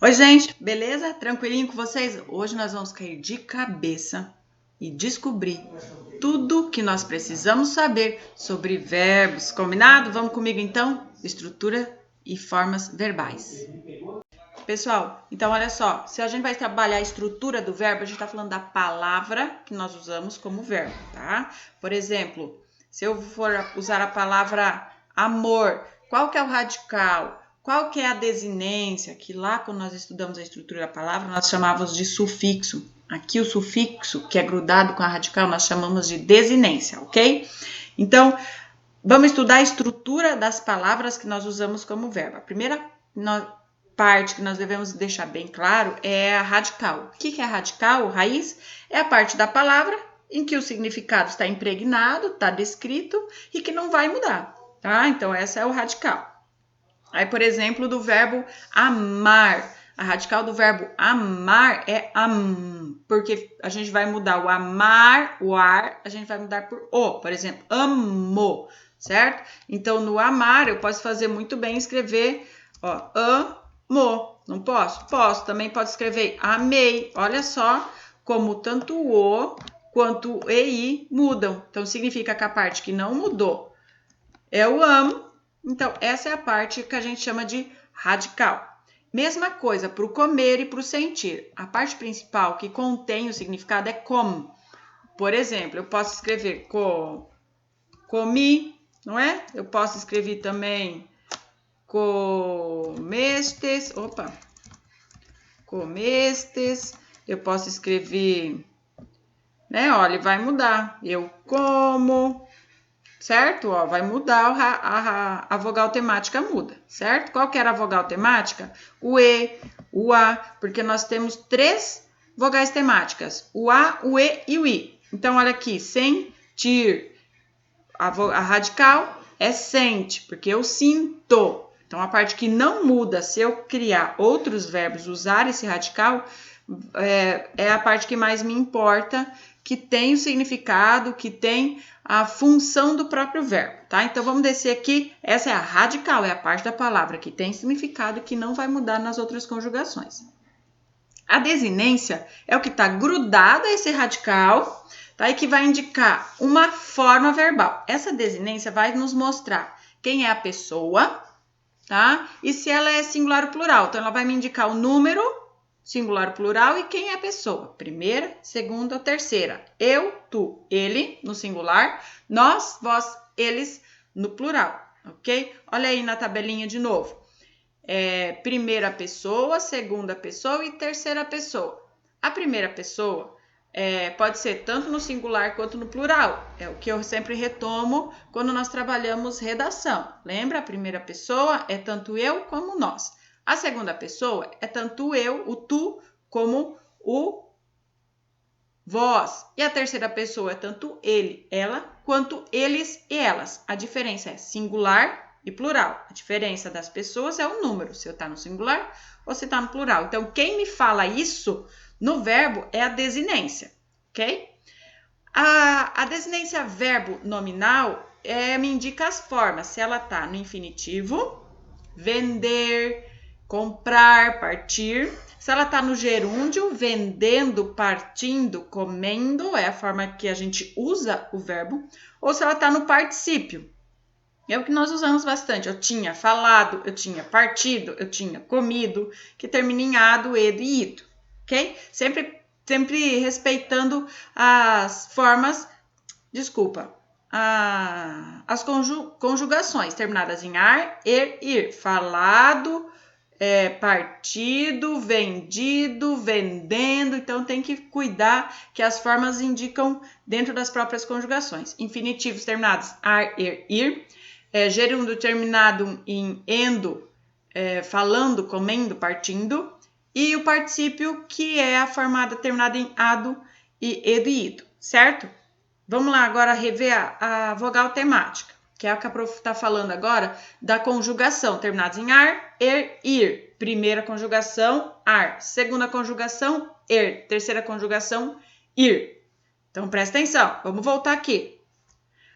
Oi, gente, beleza? Tranquilinho com vocês? Hoje nós vamos cair de cabeça e descobrir tudo que nós precisamos saber sobre verbos. Combinado? Vamos comigo então? Estrutura e formas verbais. Pessoal, então olha só, se a gente vai trabalhar a estrutura do verbo, a gente está falando da palavra que nós usamos como verbo, tá? Por exemplo, se eu for usar a palavra amor, qual que é o radical? Qual que é a desinência? Que lá, quando nós estudamos a estrutura da palavra, nós chamávamos de sufixo. Aqui o sufixo, que é grudado com a radical, nós chamamos de desinência, ok? Então, vamos estudar a estrutura das palavras que nós usamos como verbo. A primeira parte que nós devemos deixar bem claro é a radical. O que é radical? Raiz é a parte da palavra em que o significado está impregnado, está descrito e que não vai mudar, tá? Então, essa é o radical. Aí, por exemplo, do verbo amar. A radical do verbo amar é porque a gente vai mudar o amar, o ar, a gente vai mudar por o. Por exemplo, amou, certo? Então, no amar, eu posso fazer muito bem escrever, ó, amou. Não posso? Posso. Também pode escrever amei. Olha só como tanto o quanto o ei mudam. Então, significa que a parte que não mudou é o amo. Então, essa é a parte que a gente chama de radical. Mesma coisa para o comer e para o sentir. A parte principal que contém o significado é como. Por exemplo, eu posso escrever comi, não é? Eu posso escrever também comestes. Comestes. Eu posso escrever, né? Olha, vai mudar. Eu como. Certo? Ó, vai mudar, a vogal temática muda, certo? Qual que era a vogal temática? O E, o A, porque nós temos 3 vogais temáticas, o A, o E e o I. Então, olha aqui, sentir, a radical é sente, porque eu sinto. Então, a parte que não muda, se eu criar outros verbos, usar esse radical, é a parte que mais me importa, que tem o significado, que tem a função do próprio verbo, tá? Então, vamos descer aqui. Essa é a radical, é a parte da palavra que tem significado e que não vai mudar nas outras conjugações. A desinência é o que está grudado a esse radical, tá? E que vai indicar uma forma verbal. Essa desinência vai nos mostrar quem é a pessoa, tá? E se ela é singular ou plural. Então, ela vai me indicar o número, singular, plural, e quem é a pessoa? Primeira, segunda ou terceira. Eu, tu, ele, no singular. Nós, vós, eles, no plural, ok? Olha aí na tabelinha de novo. Primeira pessoa, segunda pessoa e terceira pessoa. A primeira pessoa pode ser tanto no singular quanto no plural. É o que eu sempre retomo quando nós trabalhamos redação. Lembra? A primeira pessoa é tanto eu como nós. A segunda pessoa é tanto eu, o tu, como o vós. E a terceira pessoa é tanto ele, ela, quanto eles e elas. A diferença é singular e plural. A diferença das pessoas é o número, se eu está no singular ou se está no plural. Então, quem me fala isso no verbo é a desinência, ok? A desinência verbo nominal me indica as formas. Se ela está no infinitivo, vender, comprar, partir. Se ela está no gerúndio, vendendo, partindo, comendo, é a forma que a gente usa o verbo. Ou se ela está no particípio, é o que nós usamos bastante. Eu tinha falado, eu tinha partido, eu tinha comido, que termina em ado, edo e ido, ok? Sempre respeitando as formas, as conjugações terminadas em ar, ir. Falado, partido, vendido, vendendo. Então, tem que cuidar que as formas indicam dentro das próprias conjugações. Infinitivos terminados ar, ir. Gerúndio terminado em endo, falando, comendo, partindo. E o particípio, que é a formada terminada em ado e edo e ido, certo? Vamos lá agora rever a vogal temática, que é a que a prof está falando agora, da conjugação, terminados em ar, ir. Primeira conjugação, ar. Segunda conjugação, terceira conjugação, ir. Então, presta atenção, vamos voltar aqui.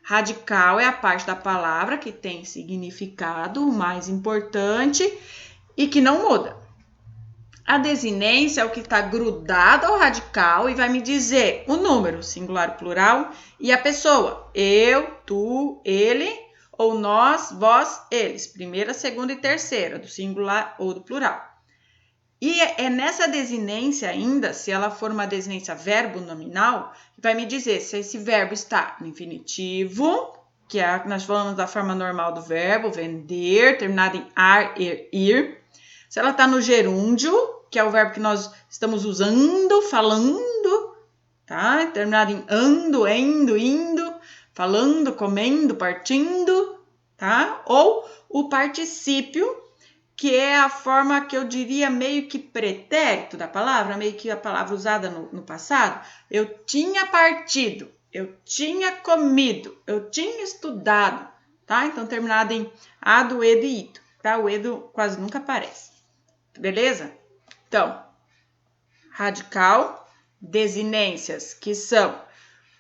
Radical é a parte da palavra que tem significado, o mais importante, e que não muda. A desinência é o que está grudado ao radical e vai me dizer o número, singular, plural, e a pessoa. Eu, tu, ele, ou nós, vós, eles. Primeira, segunda e terceira, do singular ou do plural. E é nessa desinência ainda, se ela for uma desinência verbo nominal, vai me dizer se esse verbo está no infinitivo, que é nós falamos da forma normal do verbo, vender, terminado em ar, ir. Se ela está no gerúndio, que é o verbo que nós estamos usando, falando, tá? Terminado em ando, endo, indo, falando, comendo, partindo, tá? Ou o particípio, que é a forma que eu diria meio que pretérito da palavra, meio que a palavra usada no passado. Eu tinha partido, eu tinha comido, eu tinha estudado, tá? Então, terminado em ado, edo e ito, tá? O edo quase nunca aparece. Beleza? Então, radical, desinências que são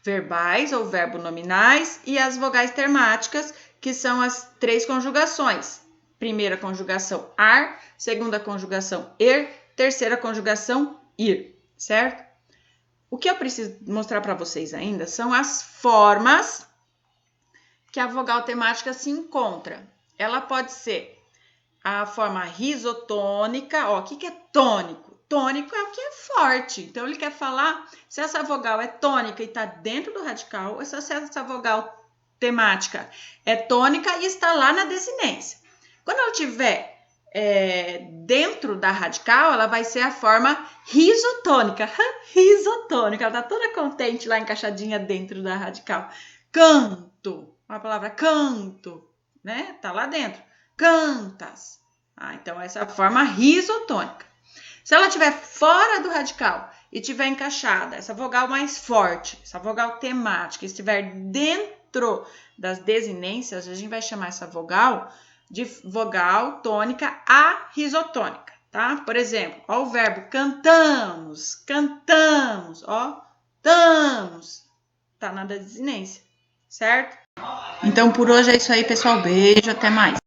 verbais ou verbo nominais e as vogais termáticas, que são as 3 conjugações. Primeira conjugação ar, segunda conjugação terceira conjugação ir, certo? O que eu preciso mostrar para vocês ainda são as formas que a vogal temática se encontra. Ela pode ser a forma risotônica, ó, o que é tônico? Tônico é o que é forte. Então, ele quer falar se essa vogal é tônica e está dentro do radical, ou se essa vogal temática é tônica e está lá na desinência. Quando ela estiver dentro da radical, ela vai ser a forma risotônica. Risotônica, ela está toda contente lá, encaixadinha dentro da radical. Canto, a palavra canto, né? Tá lá dentro. Cantas. Então, essa é a forma risotônica. Se ela estiver fora do radical e estiver encaixada, essa vogal mais forte, essa vogal temática, estiver dentro das desinências, a gente vai chamar essa vogal de vogal tônica arrisotônica, tá? Por exemplo, ó, o verbo cantamos, cantamos, ó, tamos, tá na desinência, certo? Então, por hoje é isso aí, pessoal. Beijo, até mais.